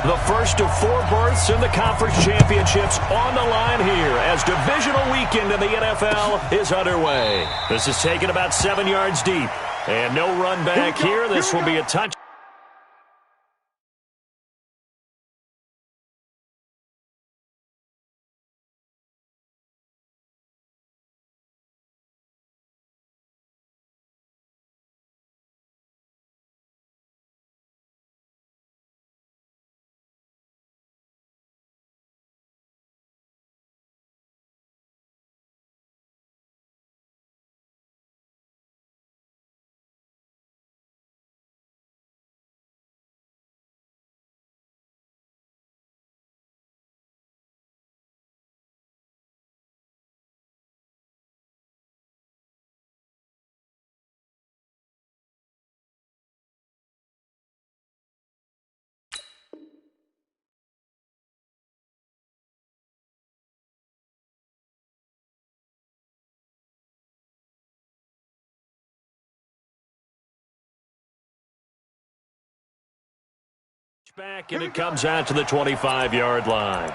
The first of 4 berths in the conference championships on the line here as divisional weekend in the NFL is underway. This is taken about 7 yards deep. And no run back here. This will be a touch. Back, and it comes out to the 25-yard line.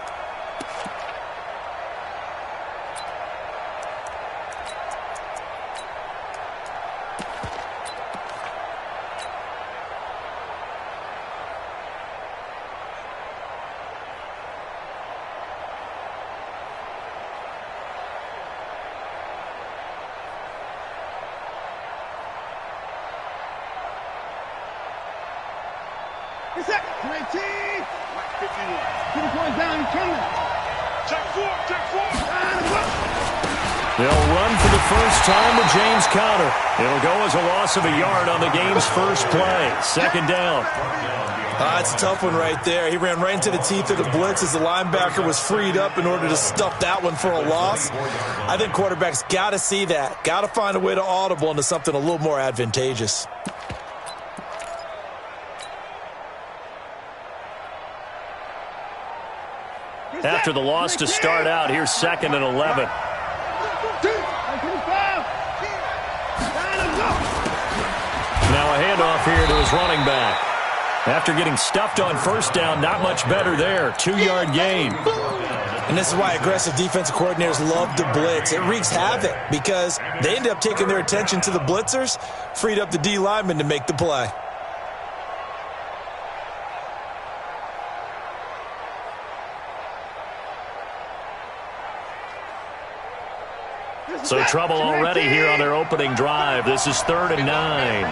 They'll run for the first time with James Conner. It'll go as a loss of a yard on the game's first play. Second down. It's a tough one right there. He ran right into the teeth of the blitz as the linebacker was freed up in order to stuff that one for a loss. I think quarterbacks got to see that. Got to find a way to audible into something a little more advantageous. After the loss to start out, here's 2nd and 11. Now a handoff here to his running back. After getting stuffed on first down, not much better there. 2-yard gain. And this is why aggressive defensive coordinators love to blitz. It wreaks havoc because they end up taking their attention to the blitzers, freed up the D lineman to make the play. So trouble already here on their opening drive. This is 3rd and 9.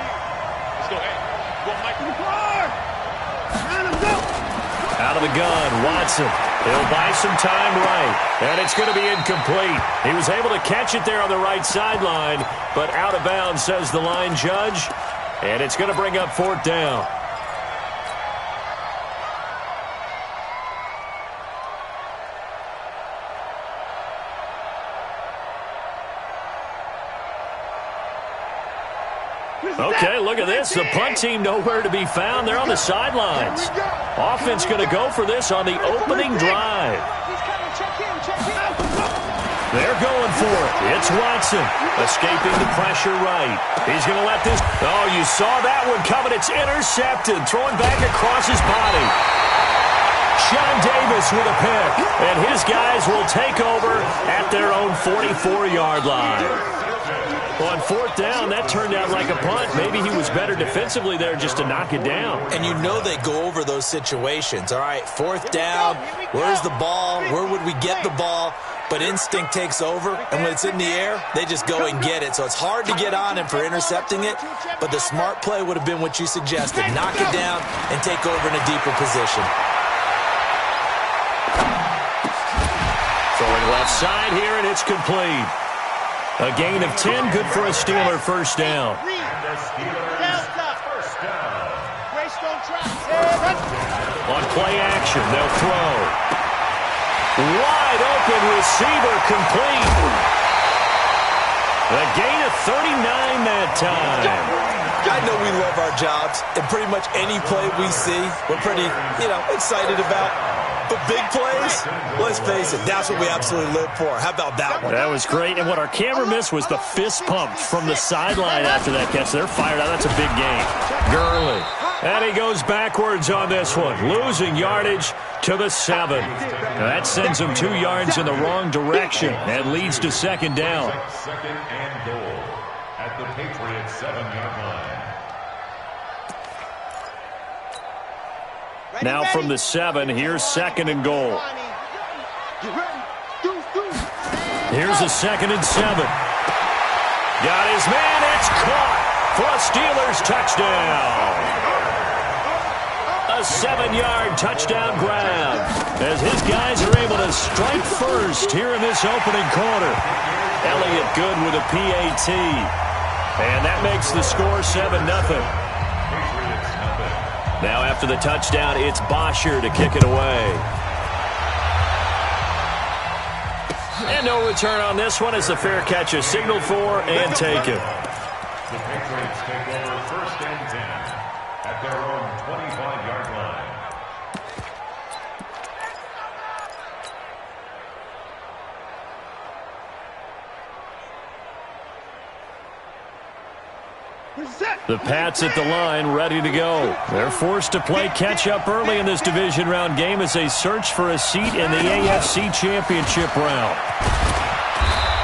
Out of the gun, Watson. He'll buy some time right, and it's going to be incomplete. He was able to catch it there on the right sideline, but out of bounds, says the line judge, and it's going to bring up 4th down. Okay, look at this. The punt team nowhere to be found. They're on the sidelines. Offense going to go for this on the opening drive. They're going for it. It's Watson escaping the pressure right. He's going to let this. Oh, you saw that one coming. It's intercepted. Throwing back across his body. Sean Davis with a pick. And his guys will take over at their own 44-yard line. On 4th down, that turned out like a punt. Maybe he was better defensively there just to knock it down. And you know they go over those situations. All right, 4th down, where's the ball? Where would we get the ball? But instinct takes over, and when it's in the air, they just go and get it. So it's hard to get on him for intercepting it, but the smart play would have been what you suggested. Knock it down and take over in a deeper position. Throwing left side here, and it's complete. A gain of 10, good for a Steeler first down. On play action, they'll throw. Wide open receiver complete. A gain of 39 that time. I know we love our jobs, and pretty much any play we see, we're pretty, excited about. But big plays, let's face it, that's what we absolutely live for. How about that one? That was great. And what our camera missed was the fist pump from the sideline after that catch. They're fired out. That's a big game. Gurley And he goes backwards on this one, losing yardage to the 7. Now that sends him 2 yards in the wrong direction and leads to second down. Second and goal at the Patriots 7-yard line. Now from the 7, here's second and goal. Here's a 2nd and 7. Got his man, it's caught for a Steelers touchdown. A 7-yard touchdown grab as his guys are able to strike first here in this opening quarter. Elliott good with a PAT. And that makes the score 7-0. Now after the touchdown, it's Bosher to kick it away. And no return on this one as the fair catch is signaled for and taken. The Patriots take over first and 10 at their own 25-yard line. The Pats at the line, ready to go. They're forced to play catch-up early in this division round game as they search for a seat in the AFC Championship round.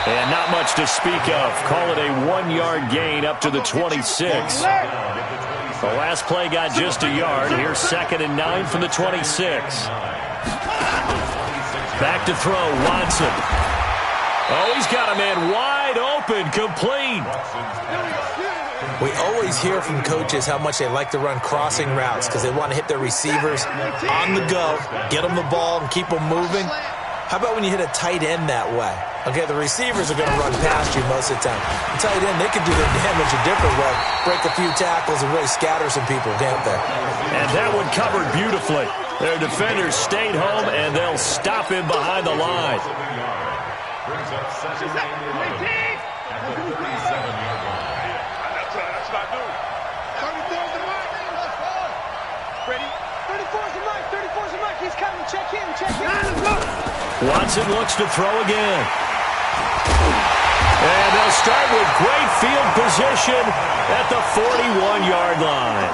And not much to speak of. Call it a 1-yard gain up to the 26. The last play got just a yard. Here's 2nd and 9 from the 26. Back to throw, Watson. Oh, he's got a man wide open, complete. We always hear from coaches how much they like to run crossing routes because they want to hit their receivers on the go, get them the ball, and keep them moving. How about when you hit a tight end that way? Okay, the receivers are going to run past you most of the time. The tight end, they can do their damage a different way, break a few tackles and really scatter some people, can't they? And that one covered beautifully. Their defenders stayed home, and they'll stop him behind the line. Brings up 2nd and 11 at the 37-yard line. That's what I do. 34's the mark. Ready? 34's the mark. 34's the mark. He's coming. Check in. Check in. Let's go. Watson looks to throw again. And they'll start with great field position at the 41-yard line.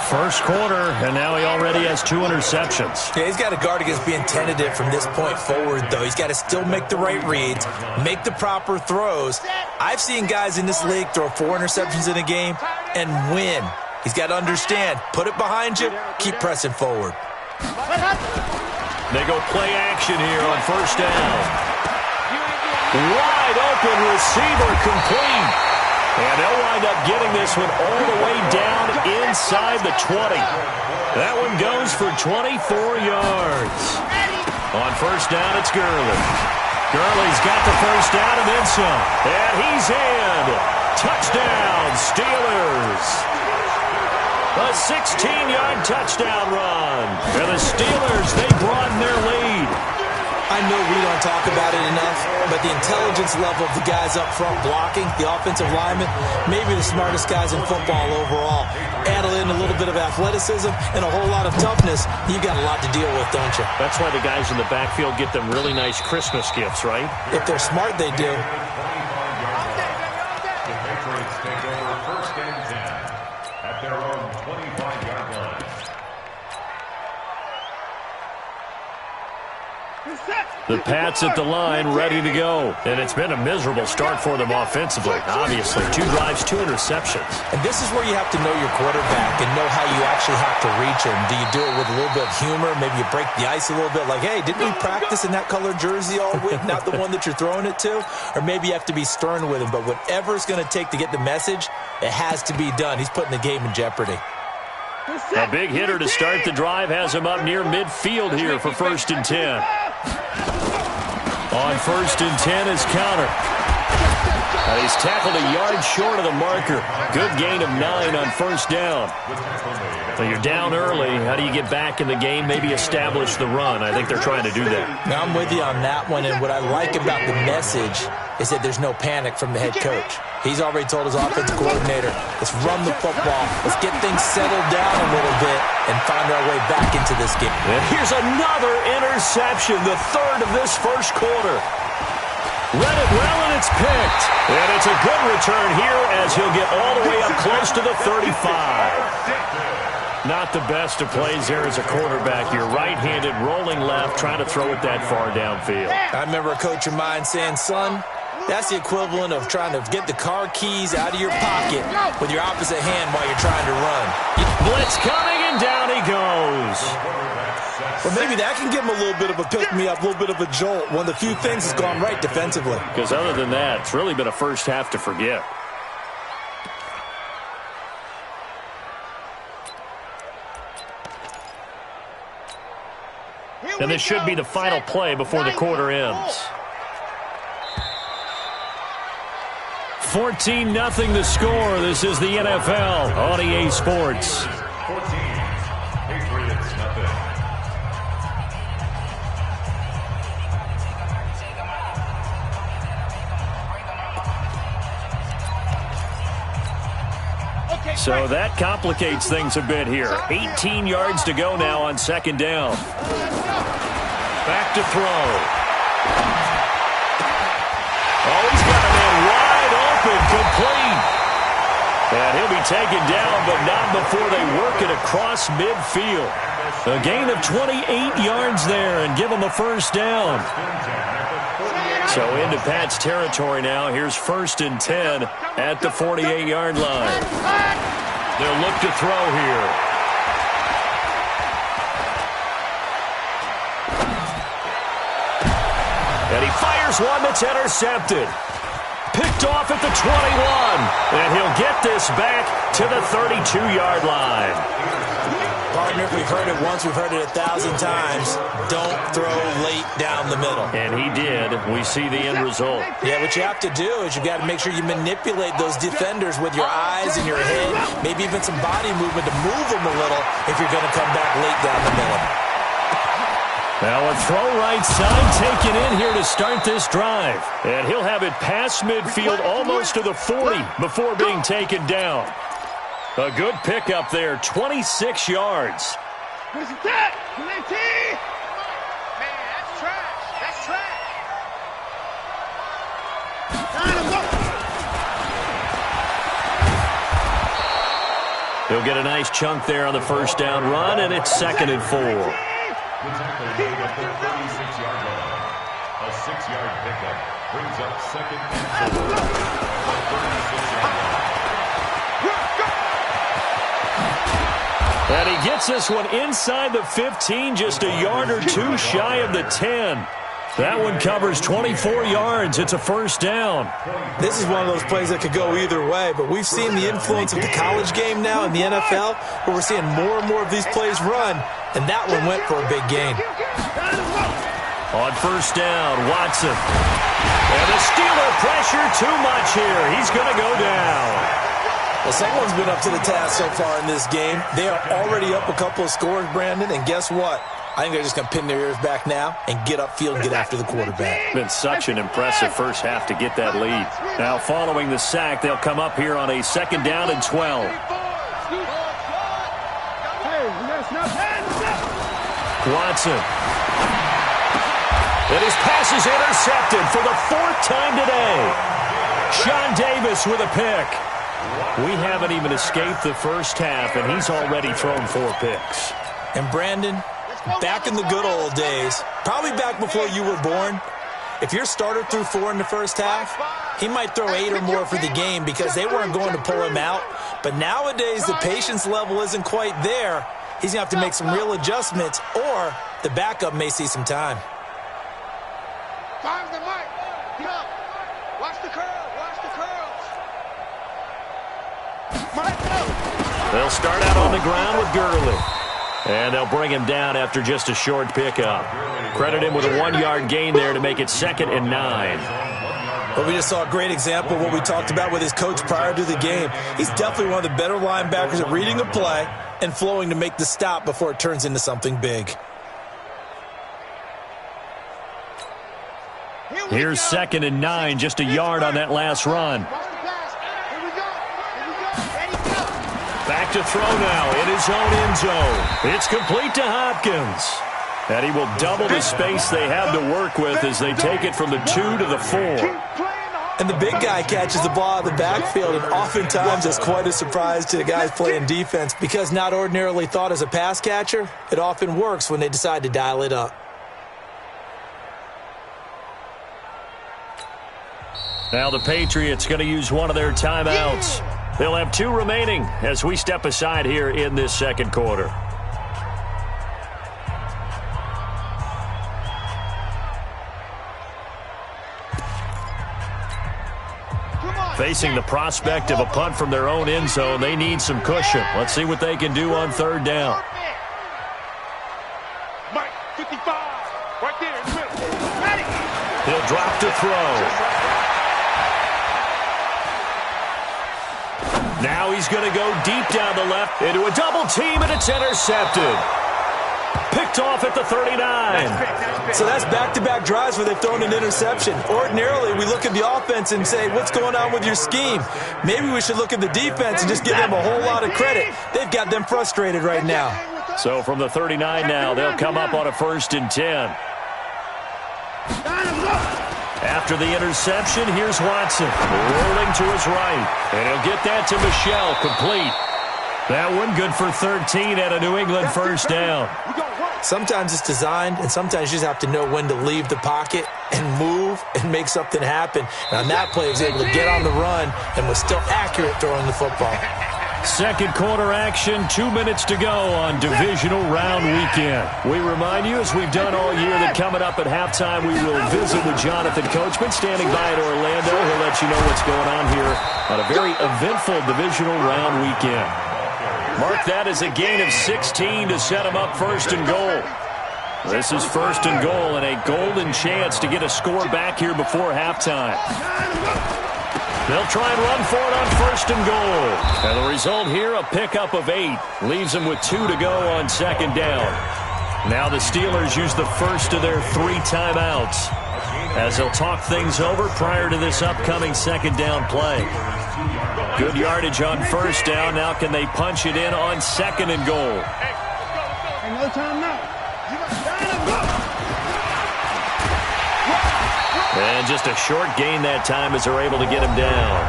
First quarter, and now he already has 2 interceptions. Yeah, he's got to guard against being tentative from this point forward, though. He's got to still make the right reads, make the proper throws. I've seen guys in this league throw 4 interceptions in a game and win. He's got to understand, put it behind you, keep pressing forward. They go play action here on first down. Wide open receiver complete. And they'll wind up getting this one all the way down inside the 20. That one goes for 24 yards. On first down, it's Gurley. Gurley's got the first down and then some. And he's in. Touchdown, Steelers. A 16-yard touchdown run. And the Steelers, they broaden their lead. I know we don't talk about it enough, but the intelligence level of the guys up front blocking, the offensive linemen, maybe the smartest guys in football overall. Add in a little bit of athleticism and a whole lot of toughness, you've got a lot to deal with, don't you? That's why the guys in the backfield get them really nice Christmas gifts, right? If they're smart, they do. The Patriots take over first and 10 at their own 25-yard line. The Pats at the line, ready to go. And it's been a miserable start for them offensively. Obviously, 2 drives, 2 interceptions. And this is where you have to know your quarterback and know how you actually have to reach him. Do you do it with a little bit of humor? Maybe you break the ice a little bit like, hey, didn't we practice in that colored jersey all week, not the one that you're throwing it to? Or maybe you have to be stern with him. But whatever it's going to take to get the message, it has to be done. He's putting the game in jeopardy. A big hitter to start the drive has him up near midfield here for first and 10. On first and 10 is Counter. He's tackled a yard short of the marker. Good gain of 9 on first down. So you're down early. How do you get back in the game? Maybe establish the run. I think they're trying to do that. Now I'm with you on that one, and what I like about the message is that there's no panic from the head coach. He's already told his offensive coordinator, let's run the football, let's get things settled down a little bit and find our way back into this game. And here's another interception, the 3rd of this first quarter. Read it well, and it's picked. And it's a good return here as he'll get all the way up close to the 35. Not the best of plays there as a quarterback. You're right-handed, rolling left, trying to throw it that far downfield. I remember a coach of mine saying, son, that's the equivalent of trying to get the car keys out of your pocket with your opposite hand while you're trying to run. Blitz coming, and down he goes. Well, maybe that can give him a little bit of a pick-me-up, a little bit of a jolt. One of the few things that's gone right defensively. Because other than that, it's really been a first half to forget. And this should be the final play before the quarter ends. 14-0 the score. This is the NFL on EA Sports. 14, Patriots, nothing. So that complicates things a bit here. 18 yards to go now on second down. Back to throw. Oh, he's got a man wide open, complete. And he'll be taken down, but not before they work it across midfield. A gain of 28 yards there and give him a first down. So into Pat's territory now. Here's 1st and 10 at the 48-yard line. They'll look to throw here. And he fires one that's intercepted. Picked off at the 21. And he'll get this back to the 32-yard line. Partner, we've heard it once, we've heard it 1,000 times. Don't throw late down the middle. And he did. We see the end result. Yeah, what you have to do is you got to make sure you manipulate those defenders with your eyes and your head, maybe even some body movement to move them a little if you're going to come back late down the middle. Now a throw right side taken in here to start this drive. And he'll have it past midfield almost to the 40 before being taken down. A good pickup there, 26 yards. Where's the tap? Man, that's trash. That's trash. He'll get a nice chunk there on the first down run, and it's 2nd and 4. The tackle made at the 36-yard line. A 6-yard pickup brings up 2nd and 4. The 36-yard line. And he gets this one inside the 15, just a yard or two shy of the 10. That one covers 24 yards. It's a first down. This is one of those plays that could go either way, but we've seen the influence of the college game now in the NFL, where we're seeing more and more of these plays run, and that one went for a big gain. On first down, Watson. And the Steeler pressure too much here. He's going to go down. Well, someone's been up to the task so far in this game. They are already up a couple of scores, Brandon, and guess what? I think they're just going to pin their ears back now and get upfield and get after the quarterback. Been such an impressive first half to get that lead. Now, following the sack, they'll come up here on a 2nd down and 12. Watson. And his pass is intercepted for the 4th time today. Sean Davis with a pick. We haven't even escaped the first half, and he's already thrown 4 picks. And Brandon, back in the good old days, probably back before you were born, if your starter threw 4 in the first half, he might throw 8 or more for the game because they weren't going to pull him out. But nowadays, the patience level isn't quite there. He's going to have to make some real adjustments, or the backup may see some time. Find the mic. Watch the curl. Watch the curls. They'll start out on the ground with Gurley. And they'll bring him down after just a short pickup. Credit him with a 1-yard gain there to make it 2nd and 9. But we just saw a great example of what we talked about with his coach prior to the game. He's definitely one of the better linebackers at reading a play and flowing to make the stop before it turns into something big. Here's 2nd and 9, just a yard on that last run. Back to throw now in his own end zone. It's complete to Hopkins. And he will double the space they have to work with as they take it from the 2 to the 4. And the big guy catches the ball out of the backfield, and oftentimes it's quite a surprise to the guys playing defense because not ordinarily thought as a pass catcher, it often works when they decide to dial it up. Now the Patriots going to use one of their timeouts. They'll have 2 remaining as we step aside here in this second quarter. Facing the prospect of a punt from their own end zone, they need some cushion. Let's see what they can do on 3rd down. Mike, 55, right there in the middle. He'll drop to throw. Now he's going to go deep down the left into a double team, and it's intercepted. Picked off at the 39. So that's back-to-back drives where they've thrown an interception. Ordinarily, we look at the offense and say, what's going on with your scheme? Maybe we should look at the defense and just give them a whole lot of credit. They've got them frustrated right now. So from the 39 now, they'll come up on a 1st and 10. After the interception, here's Watson rolling to his right. And he'll get that to Michel, complete. That one good for 13 at a New England 1st down. Sometimes it's designed, and sometimes you just have to know when to leave the pocket and move and make something happen. And on that play, he was able to get on the run and was still accurate throwing the football. Second quarter action, 2 minutes to go on divisional round weekend. We remind you, as we've done all year, that coming up at halftime, we will visit with Jonathan Coachman standing by in Orlando. He'll let you know what's going on here on a very eventful divisional round weekend. Mark that as a gain of 16 to set him up 1st and goal. This is 1st and goal and a golden chance to get a score back here before halftime. They'll try and run for it on 1st and goal. And the result here, a pickup of 8. Leaves them with 2 to go on 2nd down. Now the Steelers use the first of their 3 timeouts as they'll talk things over prior to this upcoming 2nd down play. Good yardage on 1st down. Now can they punch it in on 2nd and goal? No time now. And just a short gain that time as they're able to get him down.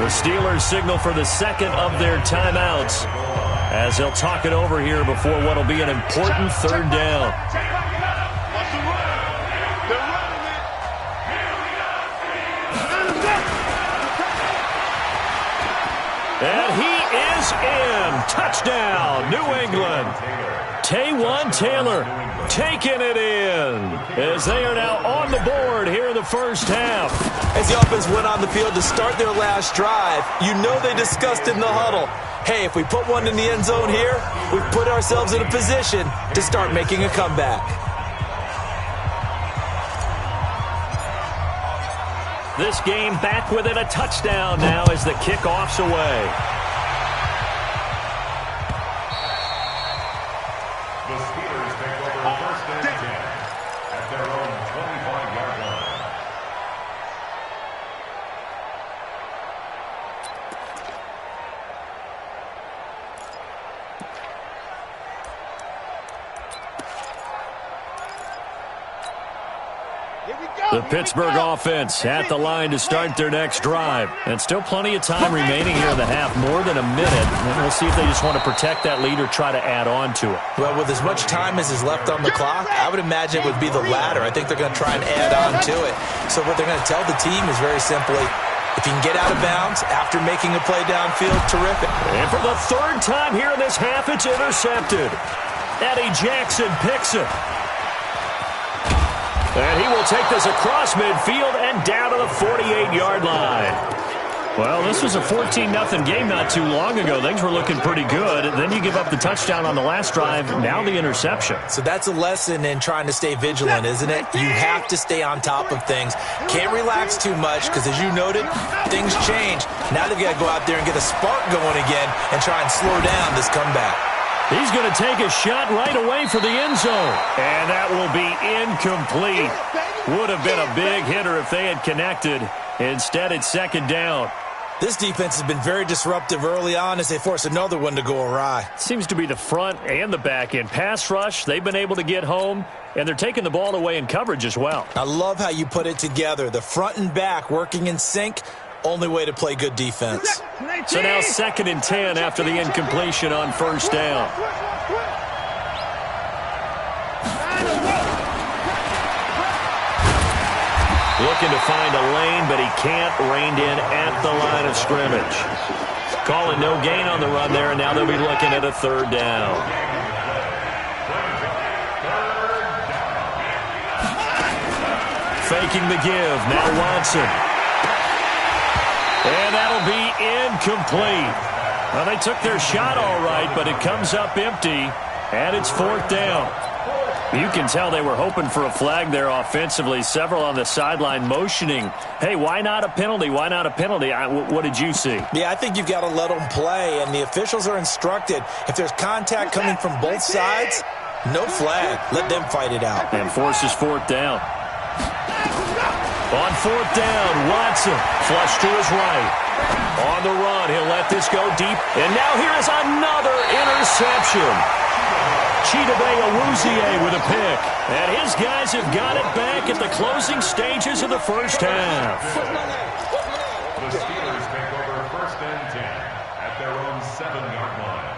The Steelers signal for the 2nd of their timeouts as they'll talk it over here before what will be an important 3rd down. And he is in. Touchdown, New England. Taywan Taylor taking it in as they are now on the board here in the 1st half. As the offense went on the field to start their last drive, you know they discussed in the huddle, hey, if we put one in the end zone here, we've put ourselves in a position to start making a comeback. This game back within a touchdown now as the kickoff's away. The Steelers take over 1st and 10 at their own 25-yard line. The Pittsburgh offense at the line to start their next drive. And still plenty of time remaining here in the half, more than a minute. And we'll see if they just want to protect that lead or try to add on to it. Well, with as much time as is left on the clock, I would imagine it would be the latter. I think they're going to try and add on to it. So what they're going to tell the team is very simply, if you can get out of bounds after making a play downfield, terrific. And for the 3rd time here in this half, it's intercepted. Eddie Jackson picks it. And he will take this across midfield and down to the 48-yard line. Well, this was a 14-0 game not too long ago. Things were looking pretty good. Then you give up the touchdown on the last drive, now the interception. So that's a lesson in trying to stay vigilant, isn't it? You have to stay on top of things. Can't relax too much because, as you noted, things change. Now they've got to go out there and get a spark going again and try and slow down this comeback. He's going to take a shot right away for the end zone. And that will be incomplete. Would have been a big hitter if they had connected. Instead, it's 2nd down. This defense has been very disruptive early on as they force another one to go awry. Seems to be the front and the back end. Pass rush, they've been able to get home, and they're taking the ball away in coverage as well. I love how you put it together. The front and back working in sync, only way to play good defense. So now 2nd and 10 after the incompletion on first down. Looking to find a lane, but he can't. Reined in at the line of scrimmage. Calling no gain on the run there, and now they'll be looking at a 3rd down. Faking the give. Now Watson. And that'll be incomplete. Well, they took their shot all right, but it comes up empty, and it's 4th down. You can tell they were hoping for a flag there offensively. Several on the sideline motioning, hey, why not a penalty? Why not a penalty? What did you see? Yeah, I think you've got to let them play, and the officials are instructed. If there's contact coming from both sides, no flag. Let them fight it out. And forces 4th down. On 4th down, Watson flush to his right. On the run, he'll let this go deep. And now here is another interception. Chidobe with a pick. And his guys have got it back at the closing stages of the first half. The Steelers take over 1st and 10 at their own 7-yard line.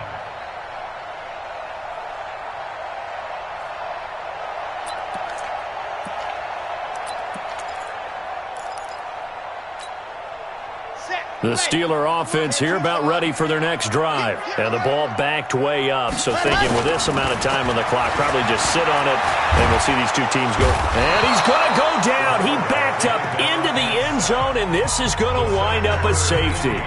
The Steeler offense here about ready for their next drive. And the ball backed way up, so thinking with this amount of time on the clock, probably just sit on it, and we'll see these two teams go. And he's going to go down. He backed up into the end zone, and this is going to wind up a safety.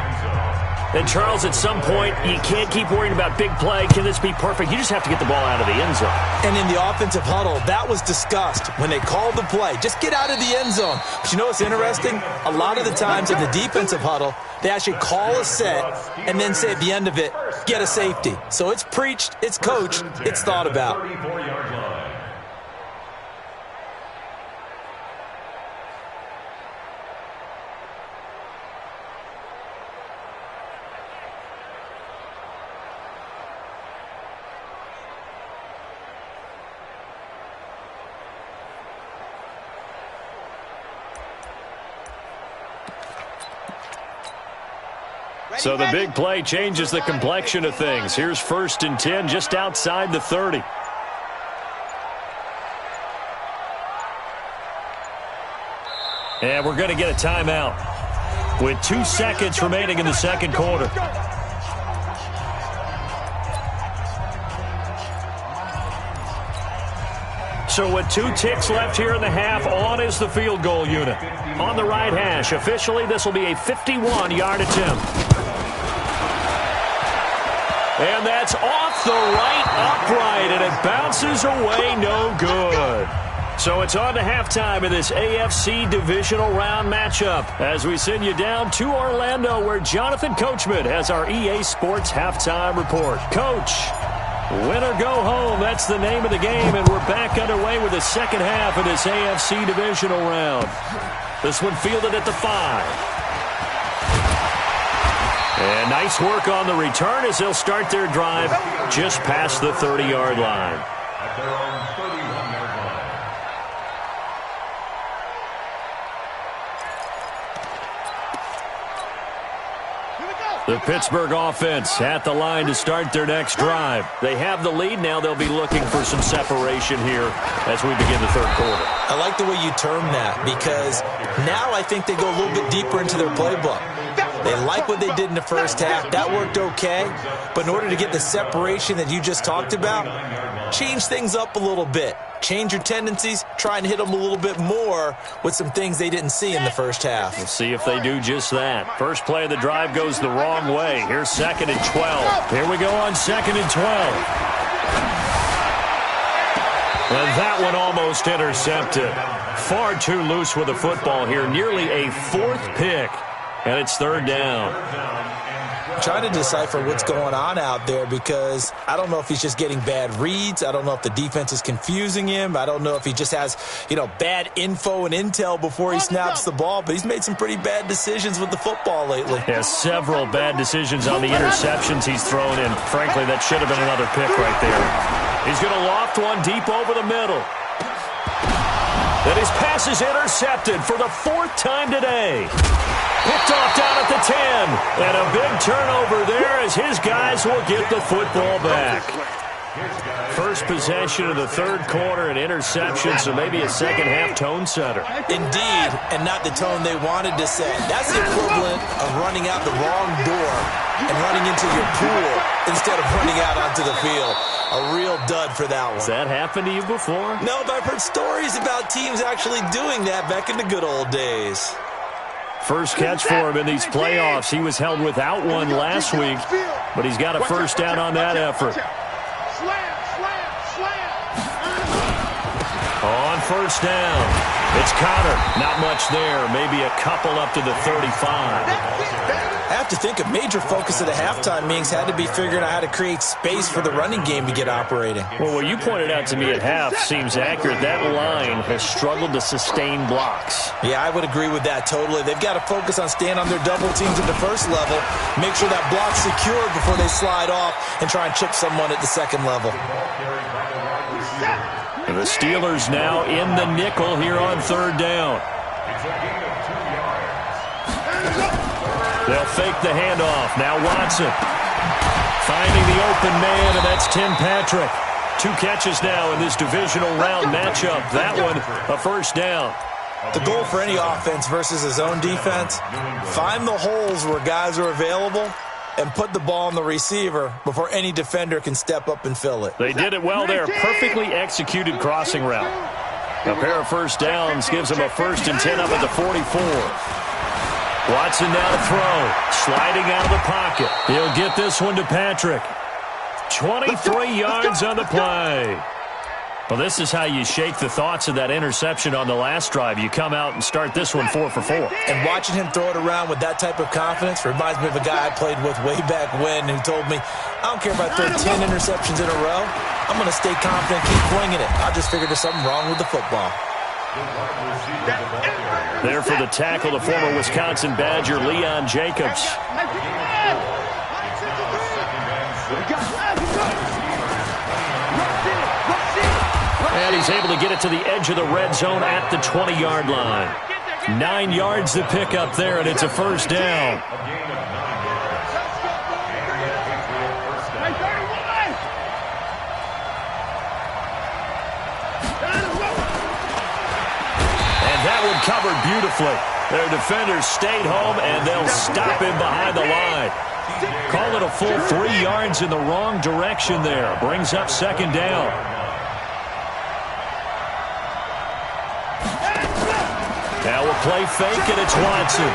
And, Charles, at some point, you can't keep worrying about big play. Can this be perfect? You just have to get the ball out of the end zone. And in the offensive huddle, that was discussed when they called the play. Just get out of the end zone. But you know what's interesting? A lot of the times in the defensive huddle, they actually call a set and then say at the end of it, get a safety. So it's preached, it's coached, it's thought about. 34-yard line. So the big play changes the complexion of things. Here's 1st and 10 just outside the 30. And we're going to get a timeout with 2 seconds remaining in the second quarter. So with 2 ticks left here in the half, on is the field goal unit. On the right hash, officially this will be a 51-yard attempt. And that's off the right upright, and it bounces away no good. So it's on to halftime of this AFC divisional round matchup as we send you down to Orlando where Jonathan Coachman has our EA Sports halftime report. Coach, win or go home, that's the name of the game, and we're back underway with the second half of this AFC divisional round. This one fielded at the 5. And nice work on the return as they'll start their drive just past the 30-yard line. At their own 31-yard line. The Pittsburgh offense at the line to start their next drive. They have the lead. Now they'll be looking for some separation here as we begin the third quarter. I like the way you term that because now I think they go a little bit deeper into their playbook. They like what they did in the first half. That worked okay. But in order to get the separation that you just talked about, change things up a little bit. Change your tendencies. Try and hit them a little bit more with some things they didn't see in the first half. We'll see if they do just that. First play of the drive goes the wrong way. Here's 2nd and 12. Here we go on 2nd and 12. And that one almost intercepted. Far too loose with the football here. Nearly a 4th pick. And it's third down. I'm trying to decipher what's going on out there because I don't know if he's just getting bad reads. I don't know if the defense is confusing him. I don't know if he just has, bad info and intel before he snaps the ball. But he's made some pretty bad decisions with the football lately. Yeah, several bad decisions on the interceptions he's thrown in. Frankly, that should have been another pick right there. He's going to loft one deep over the middle. Then his pass is intercepted for the 4th time today. Picked off down at the 10. And a big turnover there as his guys will get the football back. First possession of the third quarter, an interception, so maybe a second-half tone setter. Indeed, and not the tone they wanted to set. That's the equivalent of running out the wrong door and running into your pool instead of running out onto the field. A real dud for that one. Has that happened to you before? No, but I've heard stories about teams actually doing that back in the good old days. First catch for him in these playoffs. He was held without one last week, but he's got a first down on that effort. On first down, it's Connor. Not much there. Maybe a couple up to the 35. I have to think a major focus of the halftime meetings had to be figuring out how to create space for the running game to get operating. Well, what you pointed out to me at half seems accurate. That line has struggled to sustain blocks. Yeah, I would agree with that totally. They've got to focus on staying on their double teams at the first level, make sure that block's secured before they slide off and try and chip someone at the second level. The Steelers now in the nickel here on third down. They'll fake the handoff. Now Watson finding the open man, and that's Tim Patrick. 2 catches now in this divisional round matchup. That one, a first down. The goal for any offense versus his own defense, find the holes where guys are available and put the ball on the receiver before any defender can step up and fill it. They did it well there. Perfectly executed crossing route. A pair of first downs gives them a 1st and 10 up at the 44. Watson now to throw. Sliding out of the pocket. He'll get this one to Patrick. 23 yards on the play. Well, this is how you shake the thoughts of that interception on the last drive. You come out and start this one 4 for 4. And watching him throw it around with that type of confidence reminds me of a guy I played with way back when who told me, I don't care if I throw 10 interceptions in a row. I'm going to stay confident, keep flinging it. I just figured there's something wrong with the football. There for the tackle, the former Wisconsin Badger, Leon Jacobs. And he's able to get it to the edge of the red zone at the 20-yard line. 9 yards to pick up there, and it's a first down. And that one covered beautifully. Their defenders stayed home, and they'll stop him behind the line. Call it a full 3 yards in the wrong direction there. Brings up second down. Now we'll play fake, and it's Watson.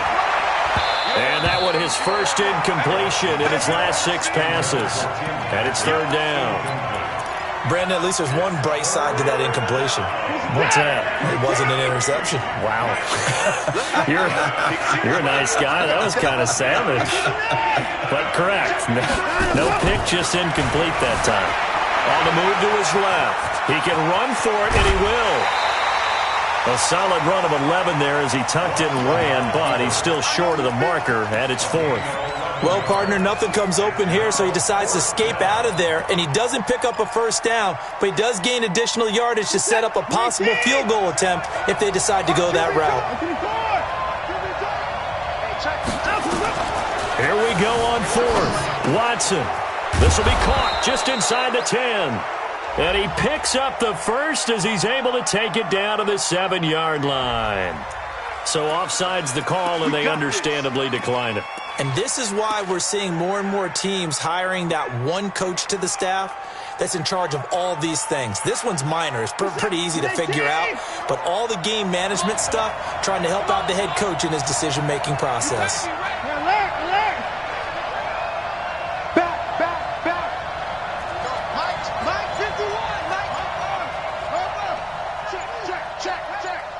And that one his first incompletion in his last 6 passes. And it's third down. Brandon, at least there's one bright side to that incompletion. What's that? It wasn't an interception. Wow. You're a nice guy. That was kind of savage. But correct. No pick, just incomplete that time. On the move to his left. He can run for it, and he will. A solid run of 11 there as he tucked it and ran, but he's still short of the marker, and it's 4th. Well, partner, nothing comes open here, so he decides to escape out of there, and he doesn't pick up a first down, but he does gain additional yardage to set up a possible field goal attempt if they decide to go that route. Here we go on 4th. Watson. This will be caught just inside the 10. And he picks up the first as he's able to take it down to the 7-yard line. So offside's the call, and they understandably decline it. And this is why we're seeing more and more teams hiring that one coach to the staff that's in charge of all these things. This one's minor. It's pretty easy to figure out. But all the game management stuff, trying to help out the head coach in his decision-making process.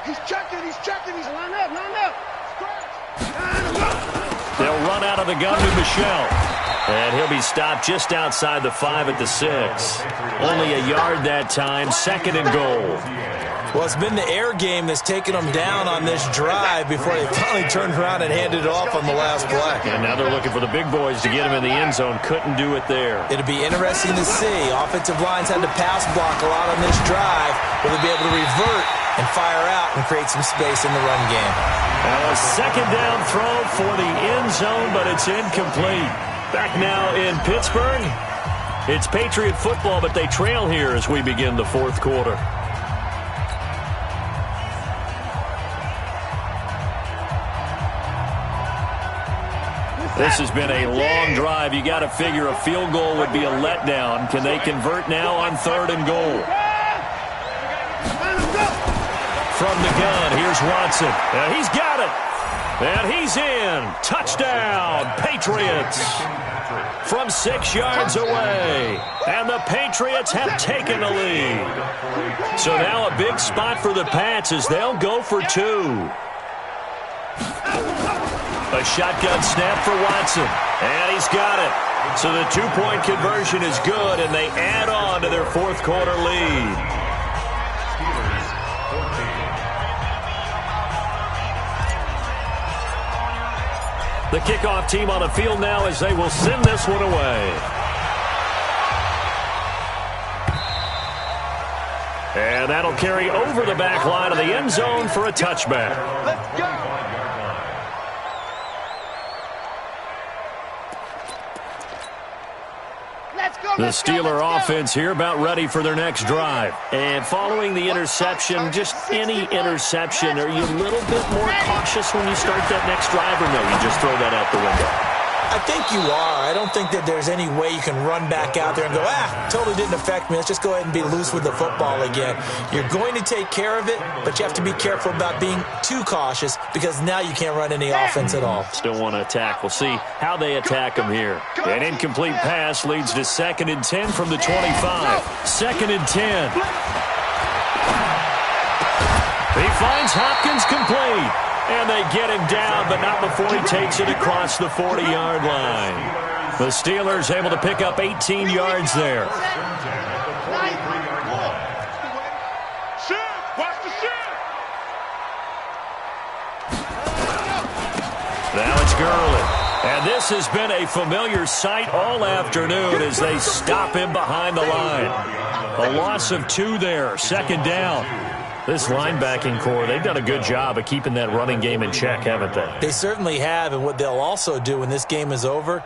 He's checking, he's line up. They'll run out of the gun to Michel. And he'll be stopped just outside the 5 at the 6. Only a yard that time, 2nd and goal. Well, it's been the air game that's taken them down on this drive before they finally turned around and handed it off on the last play. And now they're looking for the big boys to get him in the end zone. Couldn't do it there. It'll be interesting to see. Offensive lines had to pass block a lot on this drive. Will they be able to revert and fire out and create some space in the run game? Now a 2nd down throw for the end zone, but it's incomplete. Back now in Pittsburgh. It's Patriot football, but they trail here as we begin the 4th quarter. This has been a long drive. You got to figure a field goal would be a letdown. Can they convert now on 3rd and goal? From the gun, here's Watson. And he's got it. And he's in. Touchdown, Patriots. From 6 yards away. And the Patriots have taken the lead. So now a big spot for the Pats as they'll go for 2. A shotgun snap for Watson. And he's got it. So the 2-point conversion is good, and they add on to their 4th quarter lead. The kickoff team on the field now as they will send this one away. And that'll carry over the back line of the end zone for a touchback. Let's go. The Steeler offense here about ready for their next drive. And following the interception, just any interception, are you a little bit more cautious when you start that next drive, or no, you just throw that out the window? I think you are. I don't think that there's any way you can run back out there and go, totally didn't affect me. Let's just go ahead and be loose with the football again. You're going to take care of it, but you have to be careful about being too cautious because now you can't run any offense at all. Still want to attack. We'll see how they attack them here. An incomplete pass leads to 2nd and 10 from the 25. 2nd and 10. He finds Hopkins complete. And they get him down, but not before he takes it across the 40-yard line. The Steelers able to pick up 18 yards there. Now it's Gurley. And this has been a familiar sight all afternoon as they stop him behind the line. A loss of 2 there, 2nd down. This linebacking core, they've done a good job of keeping that running game in check, haven't they? They certainly have, and what they'll also do when this game is over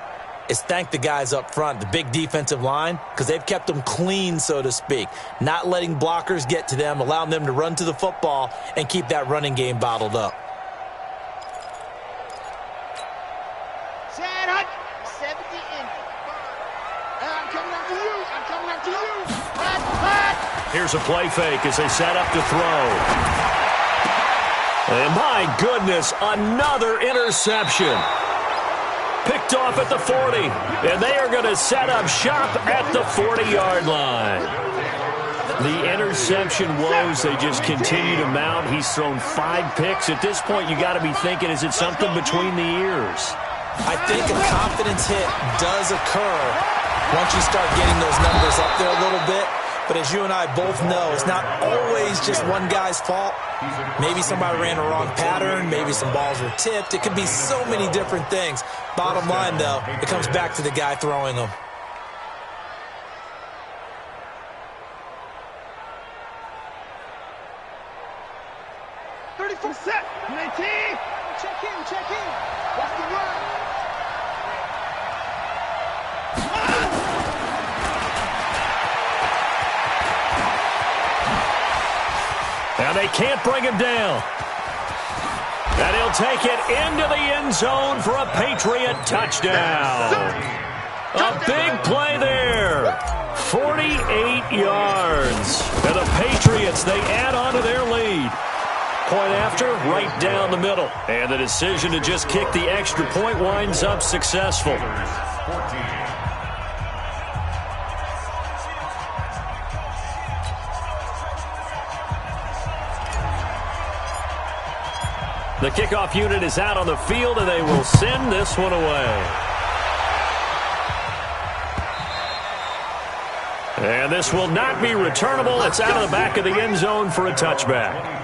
is thank the guys up front, the big defensive line, because they've kept them clean, so to speak, not letting blockers get to them, allowing them to run to the football and keep that running game bottled up. Here's a play fake as they set up to throw. And my goodness, another interception. Picked off at the 40. And they are going to set up shop at the 40-yard line. The interception woes, they just continue to mount. He's thrown 5 picks. At this point, you got to be thinking, is it something between the ears? I think a confidence hit does occur once you start getting those numbers up there a little bit. But as you and I both know, it's not always just one guy's fault. Maybe somebody ran a wrong pattern. Maybe some balls were tipped. It could be so many different things. Bottom line, though, it comes back to the guy throwing them. Set. 19. Check in. That's the run. Now they can't bring him down. And he'll take it into the end zone for a Patriot touchdown. A big play there. 48 yards. And the Patriots, they add on to their lead. Point after, right down the middle. And the decision to just kick the extra point winds up successful. The kickoff unit is out on the field, and they will send this one away. And this will not be returnable. It's out of the back of the end zone for a touchback.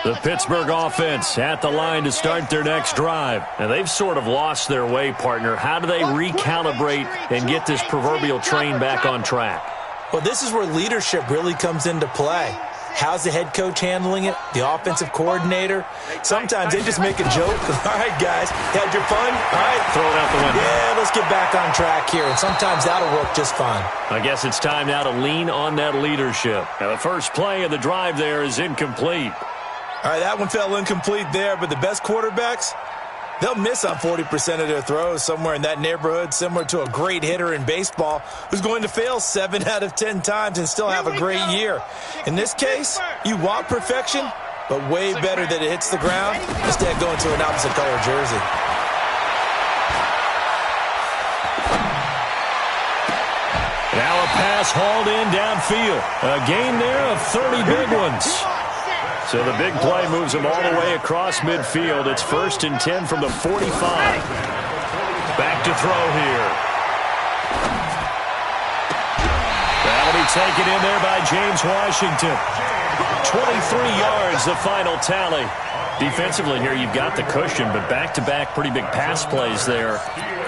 The Pittsburgh offense at the line to start their next drive. And they've sort of lost their way, partner. How do they recalibrate and get this proverbial train back on track? Well, this is where leadership really comes into play. How's the head coach handling it? The offensive coordinator? Sometimes they just make a joke. All right, guys, had your fun? All right. Throw it out the window. Yeah, let's get back on track here. And sometimes that'll work just fine. I guess it's time now to lean on that leadership. Now, the first play of the drive there is incomplete. All right, that one fell incomplete there, but the best quarterbacks, they'll miss on 40% of their throws somewhere in that neighborhood, similar to a great hitter in baseball who's going to fail 7 out of 10 times and still have a great year. In this case, you want perfection, but way better that it hits the ground instead of going to an opposite color jersey. Now a pass hauled in downfield. A gain there of 30 big ones. So the big play moves them all the way across midfield. It's 1st and 10 from the 45. Back to throw here. That'll be taken in there by James Washington. 23 yards, the final tally. Defensively here, you've got the cushion, but back-to-back pretty big pass plays there.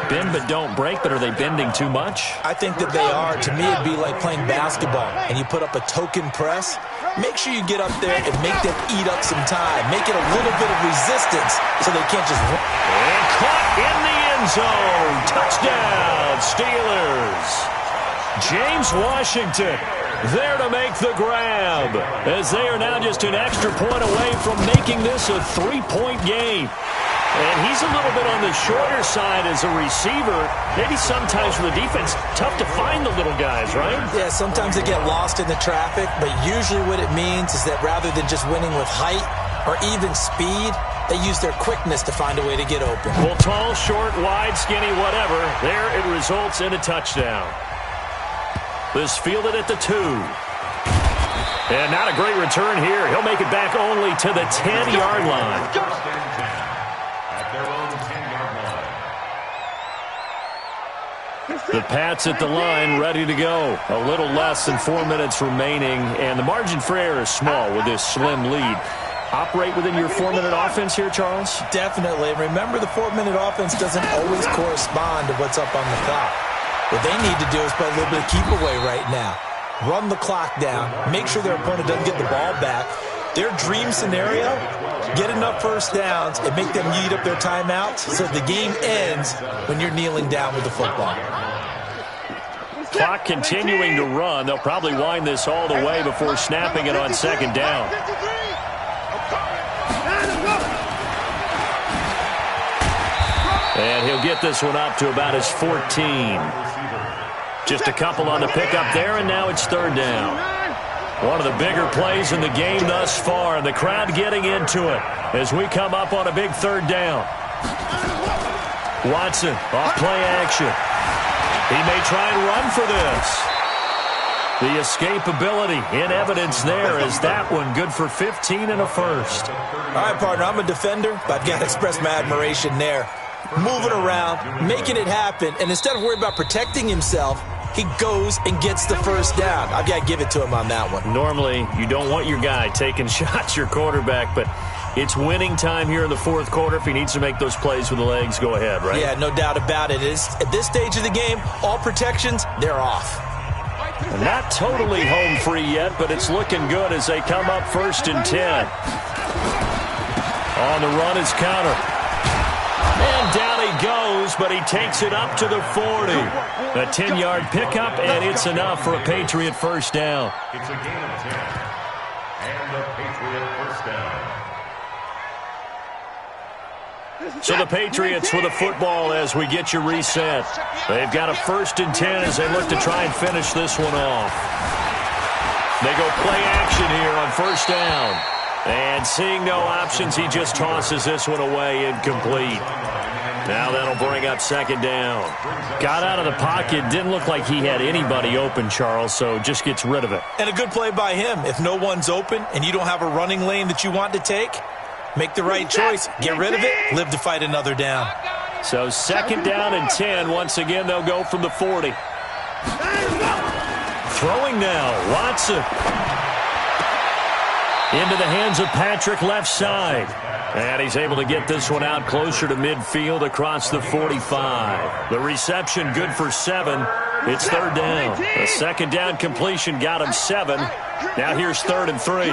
Bend but don't break, but are they bending too much? I think that they are. To me, it'd be like playing basketball, and you put up a token press. Make sure you get up there and make them eat up some time. Make it a little bit of resistance so they can't just run. And caught in the end zone. Touchdown, Steelers. James Washington there to make the grab, as they are now just an extra point away from making this a 3-point game. And he's a little bit on the shorter side as a receiver. Maybe sometimes for the defense, tough to find the little guys, right? Yeah, sometimes they get lost in the traffic, but usually what it means is that rather than just winning with height or even speed, they use their quickness to find a way to get open. Well, tall, short, wide, skinny, whatever, there it results in a touchdown. This fielded at the 2. And not a great return here. He'll make it back only to the 10-yard line. The Pats at the line, ready to go. A little less than 4 minutes remaining, and the margin for error is small with this slim lead. Operate within your 4-minute offense here, Charles? Definitely. Remember, the 4-minute offense doesn't always correspond to what's up on the clock. What they need to do is play a little bit of keep away right now. Run the clock down. Make sure their opponent doesn't get the ball back. Their dream scenario, get enough first downs and make them eat up their timeouts so the game ends when you're kneeling down with the football. Clock continuing to run. They'll probably wind this all the way before snapping it on 2nd down. And he'll get this one up to about his 14. Just a couple on the pickup there, and now it's 3rd down. One of the bigger plays in the game thus far, and the crowd getting into it as we come up on a big 3rd down. Watson off play action. He may try and run for this. The escapability in evidence there is that one good for 15 and a first. All right, partner, I'm a defender, but I've got to express my admiration there. Moving around, making it happen, and instead of worrying about protecting himself, he goes and gets the first down. I've got to give it to him on that one. Normally, you don't want your guy taking shots, your quarterback, but it's winning time here in the 4th quarter. If he needs to make those plays with the legs, go ahead, right? Yeah, no doubt about it. At this stage of the game, all protections, they're off. Not totally home free yet, but it's looking good as they come up 1st and 10. On the run is counter. And down he goes, but he takes it up to the 40. A 10-yard pickup, and it's enough for a Patriot first down. It's a gain of 10. And the Patriot first down. So the Patriots with the football as we get you reset. They've got a 1st and 10 as they look to try and finish this one off. They go play action here on 1st down. And seeing no options, he just tosses this one away, incomplete. Now that'll bring up second down. Got out of the pocket. Didn't look like he had anybody open, Charles, so just gets rid of it. And a good play by him. If no one's open and you don't have a running lane that you want to take, make the right choice. Get rid of it. Live to fight another down. So second down and 10. Once again, they'll go from the 40. Throwing now, Watson. Into the hands of Patrick left side. And he's able to get this one out closer to midfield across the 45. The reception good for 7. It's third down. The second down completion got him 7. Now here's 3rd and 3.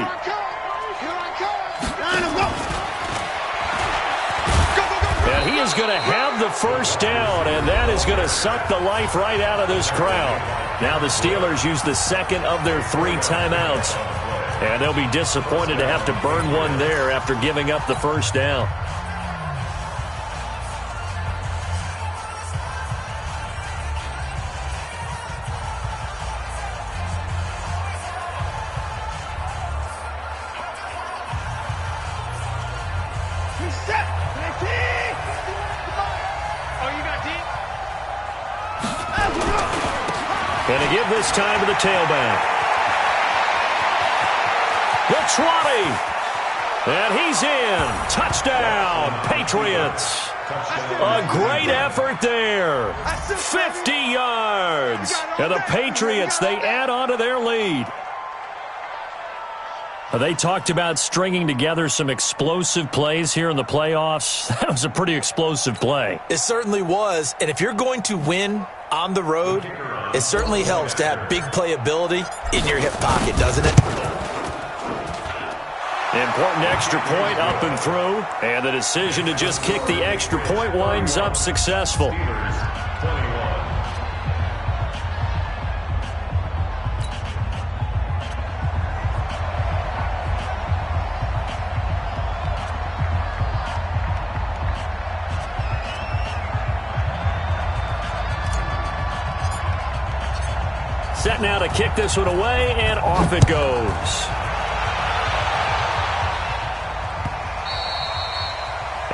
And he is going to have the first down, and that is going to suck the life right out of this crowd. Now the Steelers use the second of their 3 timeouts. And they'll be disappointed to have to burn one there after giving up the first down. And to give this time to the tailback. The 20. And he's in. Touchdown, Patriots. A great effort there. 50 yards. And the Patriots, they add on to their lead. They talked about stringing together some explosive plays here in the playoffs. That was a pretty explosive play. It certainly was. And if you're going to win on the road, it certainly helps to have big playability in your hip pocket, doesn't it? Important extra point up and through, and the decision to just kick the extra point winds up successful. Set now to kick this one away, and off it goes.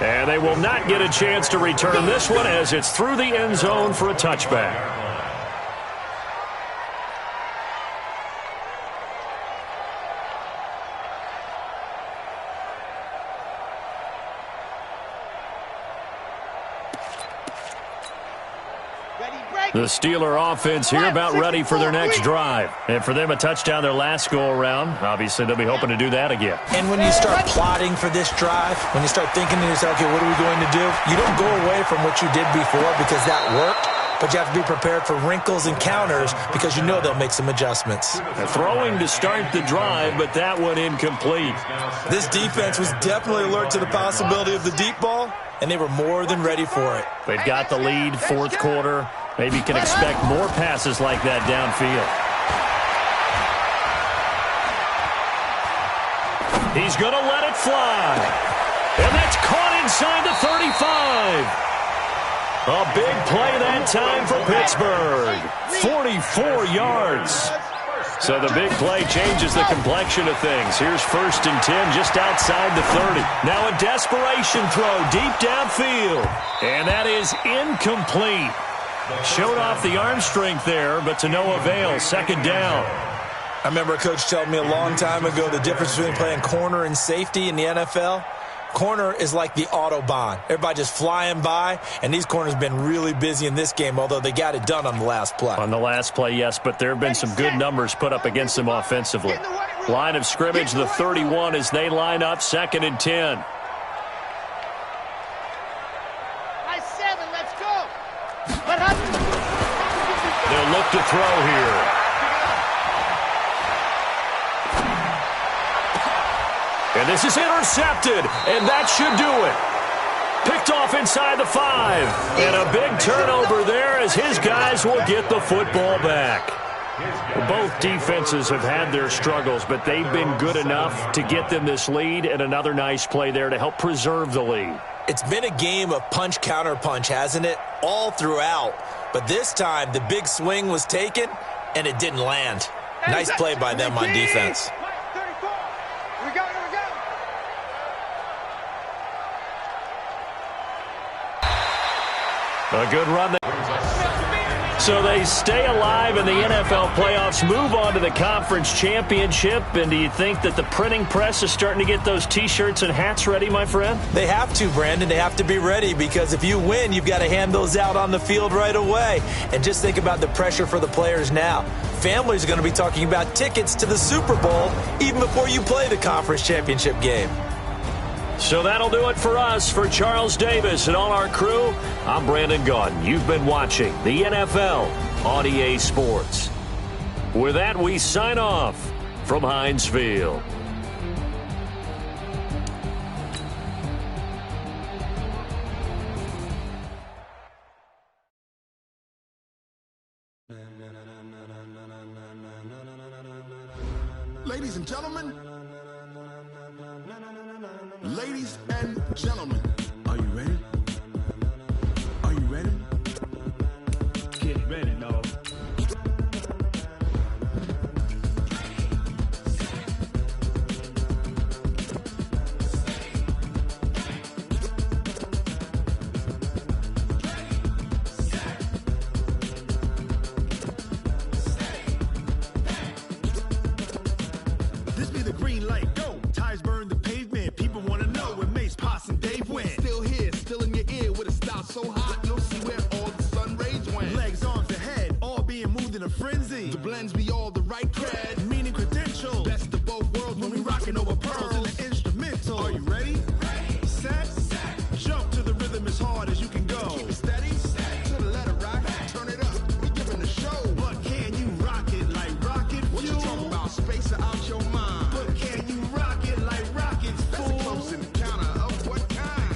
And they will not get a chance to return this one as it's through the end zone for a touchback. The Steeler offense here about ready for their next drive. And for them, a touchdown their last go-around. Obviously, they'll be hoping to do that again. And when you start plotting for this drive, when you start thinking to yourself, okay, what are we going to do? You don't go away from what you did before because that worked. But you have to be prepared for wrinkles and counters because you know they'll make some adjustments. Throwing to start the drive, but that one incomplete. This defense was definitely alert to the possibility of the deep ball, and they were more than ready for it. They've got the lead, fourth quarter. Maybe you can expect more passes like that downfield. He's going to let it fly. And that's caught inside the 35. A big play that time for Pittsburgh. 44 yards. So the big play changes the complexion of things. Here's 1st and 10 just outside the 30. Now a desperation throw deep downfield. And that is incomplete. Showed off the arm strength there, but to no avail. Second down. I remember a coach telling me a long time ago the difference between playing corner and safety in the NFL. Corner is like the Autobahn. Everybody just flying by, and these corners have been really busy in this game, although they got it done on the last play. On the last play, yes, but there have been some good numbers put up against them offensively. Line of scrimmage, the 31 as they line up, 2nd and 10. They'll look to throw here. And this is intercepted, and that should do it. Picked off inside the 5. And a big turnover there as his guys will get the football back. Both defenses have had their struggles, but they've been good enough to get them this lead, and another nice play there to help preserve the lead. It's been a game of punch-counter-punch, hasn't it? All throughout. But this time, the big swing was taken, and it didn't land. Nice play by them on defense. A good run there. So they stay alive in the NFL playoffs, move on to the conference championship. And do you think that the printing press is starting to get those T-shirts and hats ready, my friend? They have to, Brandon. They have to be ready because if you win, you've got to hand those out on the field right away. And just think about the pressure for the players now. Families are going to be talking about tickets to the Super Bowl even before you play the conference championship game. So that'll do it for us. For Charles Davis and all our crew, I'm Brandon Gaudin. You've been watching the NFL on EA Sports. With that, we sign off from Heinz Field. Ladies and gentlemen, ladies and gentlemen, are you ready? Are you ready? Get ready, dog. This be the green light, go. Tires burn the pavement. People want to know when Mace, Poss, and Dave went. Still here, still in your ear with a style so hot, you'll see where all the sun rays went. Legs, arms, and head, all being moved in a frenzy. The blends be all the right cred, meaning credentials. Best of both worlds when we rocking over pearls in the instrumental. Are you ready? Ready. Set. Jump to the rhythm as hard as you can go. Keep it steady. To the letter rock. Turn it up. We giving the show. But can you rock it like rocket fuel? What you talking about? Space out your mind. But can you rock it like rockets, fool? That's a close encounter of what kind?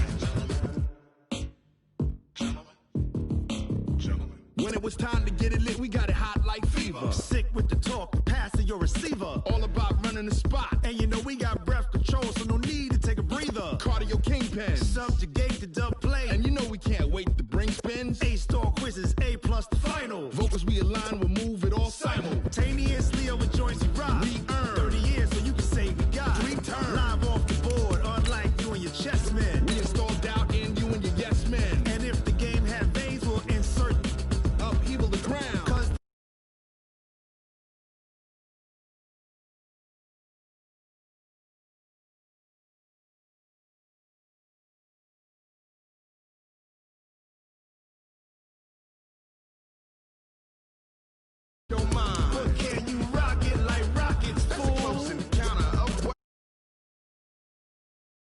Gentlemen. When it was time to get it lit, we got it hot like fever. Sick with the talk, passing your receiver. All about running the spot. And you know we got breath control, so no need to take a breather. Cardio kingpin. Subject